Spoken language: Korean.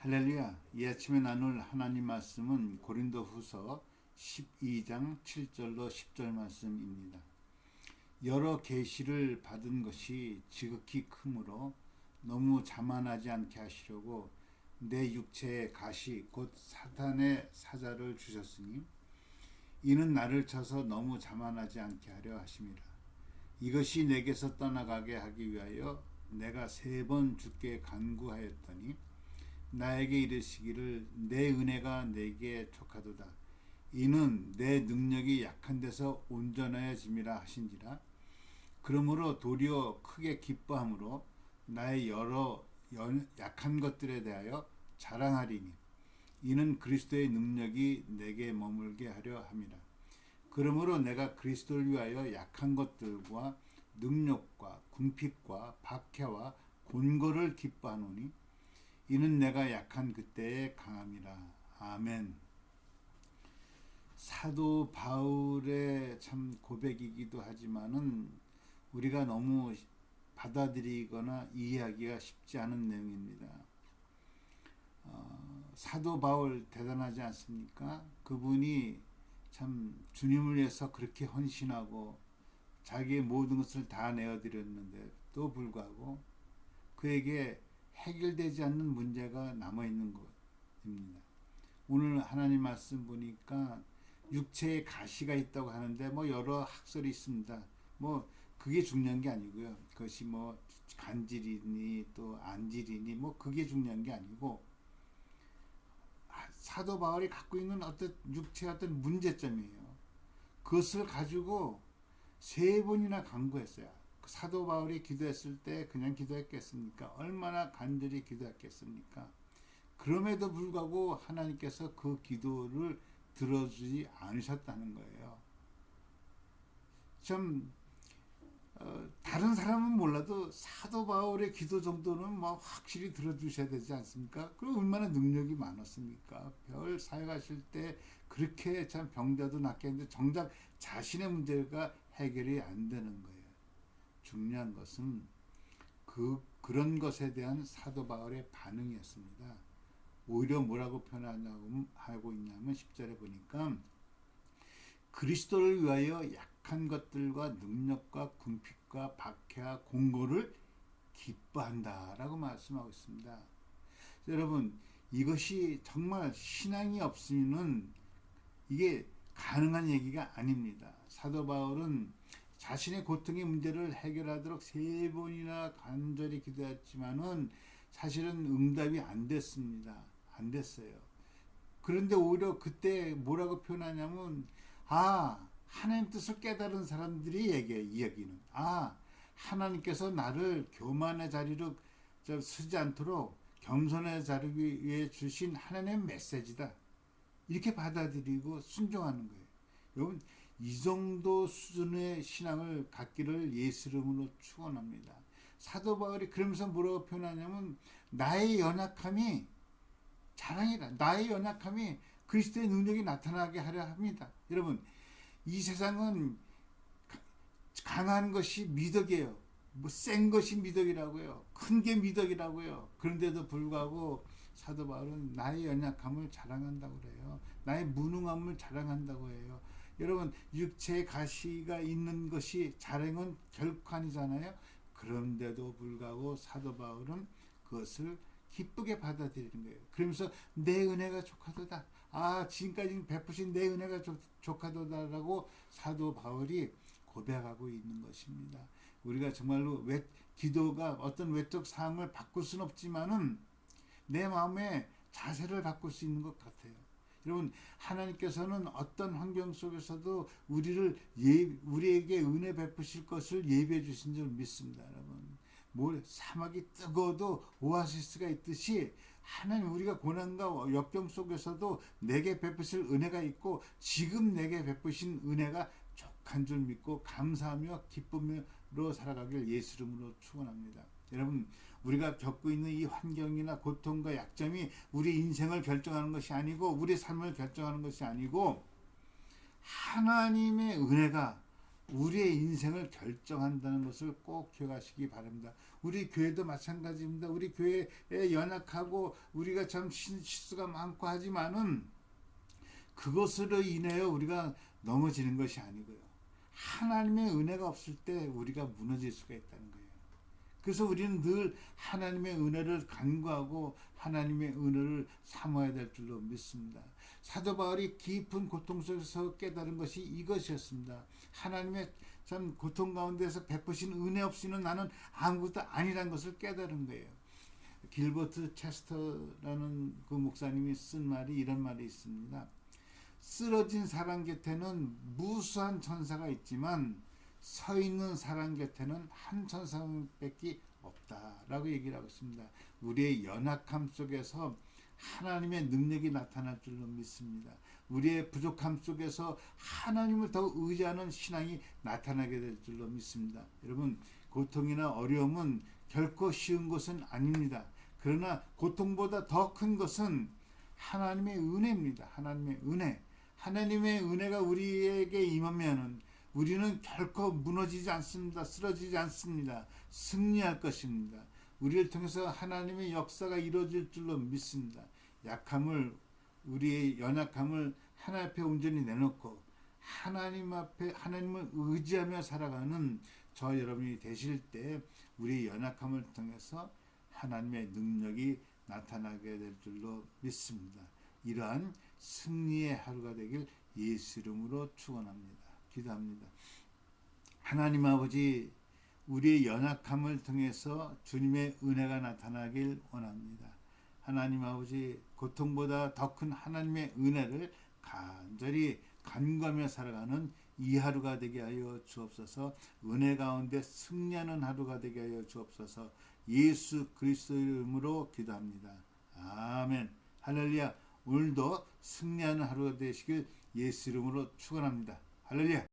할렐루야. 이 아침에 나눌 하나님 말씀은 고린도후서 12장 7절로 10절 말씀입니다. 여러 계시를 받은 것이 지극히 크므로 너무 자만하지 않게 하시려고 내 육체의 가시 곧 사탄의 사자를 주셨으니 이는 나를 쳐서 너무 자만하지 않게 하려 하심이라. 이것이 내게서 떠나가게 하기 위하여 내가 3번 주께 간구하였더니 나에게 이르시기를 내 은혜가 내게 족하도다. 이는 내 능력이 약한 데서 온전하여짐이라 하신지라. 그러므로 도리어 크게 기뻐함으로 나의 여러 약한 것들에 대하여 자랑하리니 이는 그리스도의 능력이 내게 머물게 하려 함이라. 그러므로 내가 그리스도를 위하여 약한 것들과 능력과 궁핍과 박해와 곤고를 기뻐하노니 이는 내가 약한 그때의 강함이라. 아멘. 사도 바울의 참 고백이기도 하지만은 우리가 너무 받아들이거나 이해하기가 쉽지 않은 내용입니다. 사도 바울 대단하지 않습니까? 그분이 참 주님을 위해서 그렇게 헌신하고 자기의 모든 것을 다 내어드렸는데 또 불구하고 그에게 해결되지 않는 문제가 남아있는 것입니다. 오늘 하나님 말씀 보니까 육체에 가시가 있다고 하는데 여러 학설이 있습니다. 그게 중요한 게 아니고요. 그것이 간질이니 또 안질이니 그게 중요한 게 아니고 사도 바울이 갖고 있는 어떤 육체의 어떤 문제점이에요. 그것을 가지고 3번이나 간구했어요. 사도 바울이 기도했을 때 그냥 기도했겠습니까? 얼마나 간절히 기도했겠습니까? 그럼에도 불구하고 하나님께서 그 기도를 들어주지 않으셨다는 거예요. 다른 사람은 몰라도 사도 바울의 기도 정도는 확실히 들어주셔야 되지 않습니까? 그리고 얼마나 능력이 많았습니까? 별 사역하실 때 그렇게 참 병자도 낫게 했는데 정작 자신의 문제가 해결이 안 되는 거예요. 중요한 것은 그런 것에 대한 사도 바울의 반응이었습니다. 오히려 뭐라고 표현하고 있냐면 10절에 보니까 그리스도를 위하여 약한 것들과 능력과 궁핍과 박해와 공고를 기뻐한다라고 말씀하고 있습니다. 여러분, 이것이 정말 신앙이 없으면 이게 가능한 얘기가 아닙니다. 사도 바울은 자신의 고통의 문제를 해결하도록 3번이나 간절히 기도했지만은 사실은 응답이 안 됐습니다. 안 됐어요. 그런데 오히려 그때 뭐라고 표현하냐면 하나님 뜻을 깨달은 사람들이 이야기는 하나님께서 나를 교만의 자리로 서지 않도록 겸손의 자리 위에 주신 하나님의 메시지다. 이렇게 받아들이고 순종하는 거예요. 여러분, 이 정도 수준의 신앙을 갖기를 예수 이름으로 축원합니다. 사도 바울이 그러면서 뭐라고 표현하냐면 나의 연약함이 자랑이다. 나의 연약함이 그리스도의 능력이 나타나게 하려 합니다. 여러분, 이 세상은 강한 것이 미덕이에요. 센 것이 미덕이라고요. 큰 게 미덕이라고요. 그런데도 불구하고 사도 바울은 나의 연약함을 자랑한다고 그래요. 나의 무능함을 자랑한다고 해요. 여러분, 육체의 가시가 있는 것이 자랑은 결코 아니잖아요. 그런데도 불구하고 사도 바울은 그것을 기쁘게 받아들이는 거예요. 그러면서 내 은혜가 족하도다. 지금까지 베푸신 내 은혜가 족하도다라고 사도 바울이 고백하고 있는 것입니다. 우리가 정말로 기도가 어떤 외적 사항을 바꿀 수는 없지만은 내 마음의 자세를 바꿀 수 있는 것 같아요. 여러분, 하나님께서는 어떤 환경 속에서도 우리에게 은혜 베푸실 것을 예비해 주신 줄 믿습니다. 여러분, 사막이 뜨거워도 오아시스가 있듯이 하나님, 우리가 고난과 역경 속에서도 내게 베푸실 은혜가 있고 지금 내게 베푸신 은혜가 족한 줄 믿고 감사하며 기쁨으로 살아가길 예수 이름으로 축원합니다. 여러분, 우리가 겪고 있는 이 환경이나 고통과 약점이 우리 인생을 결정하는 것이 아니고 우리 삶을 결정하는 것이 아니고 하나님의 은혜가 우리의 인생을 결정한다는 것을 꼭 기억하시기 바랍니다. 우리 교회도 마찬가지입니다. 우리 교회에 연약하고 우리가 참 실수가 많고 하지만은 그것으로 인하여 우리가 넘어지는 것이 아니고요. 하나님의 은혜가 없을 때 우리가 무너질 수가 있다는 거예요. 그래서 우리는 늘 하나님의 은혜를 간구하고 하나님의 은혜를 사모해야 될 줄로 믿습니다. 사도 바울이 깊은 고통 속에서 깨달은 것이 이것이었습니다. 하나님의 참 고통 가운데서 베푸신 은혜 없이는 나는 아무것도 아니라는 것을 깨달은 거예요. 길버트 체스터라는 그 목사님이 쓴 말이 이런 말이 있습니다. 쓰러진 사람 곁에는 무수한 천사가 있지만 서 있는 사람 곁에는 한 천사밖에 없다라고 얘기를 하고 있습니다. 우리의 연약함 속에서 하나님의 능력이 나타날 줄로 믿습니다. 우리의 부족함 속에서 하나님을 더 의지하는 신앙이 나타나게 될 줄로 믿습니다. 여러분, 고통이나 어려움은 결코 쉬운 것은 아닙니다. 그러나 고통보다 더 큰 것은 하나님의 은혜입니다. 하나님의 은혜. 하나님의 은혜가 우리에게 임하면은 우리는 결코 무너지지 않습니다. 쓰러지지 않습니다. 승리할 것입니다. 우리를 통해서 하나님의 역사가 이루어질 줄로 믿습니다. 약함을, 우리의 연약함을 하나님 앞에 온전히 내놓고 하나님 앞에 하나님을 의지하며 살아가는 저 여러분이 되실 때 우리의 연약함을 통해서 하나님의 능력이 나타나게 될 줄로 믿습니다. 이러한 승리의 하루가 되길 예수 이름으로 축원합니다. 기도합니다. 하나님 아버지, 우리의 연약함을 통해서 주님의 은혜가 나타나길 원합니다. 하나님 아버지, 고통보다 더 큰 하나님의 은혜를 간절히 간구하며 살아가는 이 하루가 되게 하여 주옵소서. 은혜 가운데 승리하는 하루가 되게 하여 주옵소서. 예수 그리스도 이름으로 기도합니다. 아멘. 할렐루야. 오늘도 승리하는 하루가 되시길 예수 이름으로 축원합니다. 할렐루야.